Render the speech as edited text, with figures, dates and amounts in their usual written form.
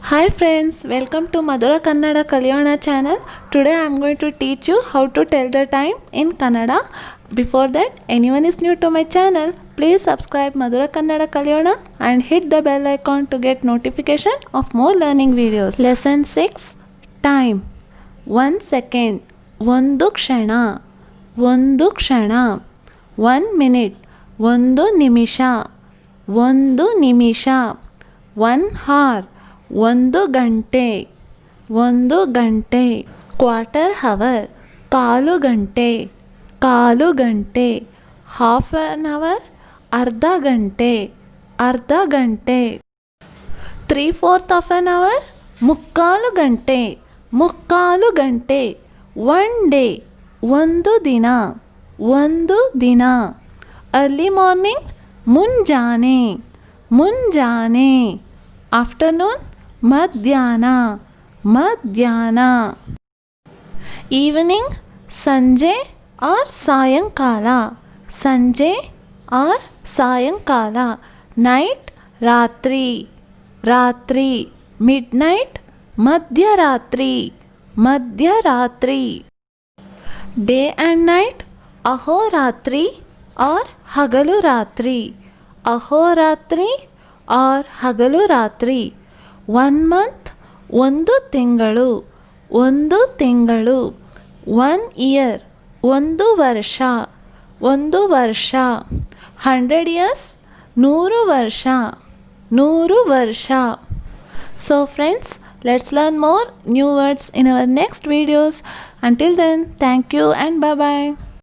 Hi friends, welcome to Madhura Kannada Kalyana channel. Today I am going to teach you how to tell the time in Kannada. Before that, anyone is new to my channel, please subscribe Madhura Kannada Kalyana and hit the bell icon to get notification of more learning videos. Lesson 6 Time 1 second ಒಂದು ಕ್ಷಣ ಒಂದು ಕ್ಷಣ 1 minute ಒಂದು ನಿಮಿಷ ಒಂದು ನಿಮಿಷ 1 hour ಒಂದು ಗಂಟೆ ಒಂದು ಗಂಟೆ ಕ್ವಾರ್ಟರ್ ಹವರ್ ಕಾಲು ಗಂಟೆ ಕಾಲು ಗಂಟೆ ಹಾಫ್ ಆನ್ ಅವರ್ ಅರ್ಧ ಗಂಟೆ ಅರ್ಧ ಗಂಟೆ 3/4 ಆಫ್ ಆನ್ ಅವರ್ ಮುಕ್ಕಾಲು ಗಂಟೆ ಮುಕ್ಕಾಲು ಗಂಟೆ 1 ಡೇ ಒಂದು ದಿನ ಒಂದು ದಿನ ಅರ್ಲಿ ಮಾರ್ನಿಂಗ್ ಮುಂಜಾನೆ ಮುಂಜಾನೆ ಆಫ್ಟರ್ನೂನ್ ಮಧ್ಯಾಹ್ನ ಮಧ್ಯಾಹ್ನ ಈವ್ನಿಂಗ್ ಸಂಜೆ ಆರ್ ಸಾಯಂಕಾಲ ಸಂಜೆ ಆರ್ ಸಾಯಂಕಾಲ ನೈಟ್ ರಾತ್ರಿ ರಾತ್ರಿ ಮಿಡ್ ನೈಟ್ ಮಧ್ಯರಾತ್ರಿ ಮಧ್ಯರಾತ್ರಿ ಡೇ ಆ್ಯಂಡ್ ನೈಟ್ ಅಹೋರಾತ್ರಿ ಆರ್ ಹಗಲು ರಾತ್ರಿ ಅಹೋರಾತ್ರಿ ಆರ್ ಹಗಲು ರಾತ್ರಿ 1 ಮಂತ್ ಒಂದು ತಿಂಗಳು ಒಂದು ತಿಂಗಳು 1 ಇಯರ್ ಒಂದು ವರ್ಷ ಒಂದು ವರ್ಷ 100 years 100 ವರ್ಷ 100 ವರ್ಷ. So friends, let's learn more new words in our next videos. Until then, thank you and bye bye.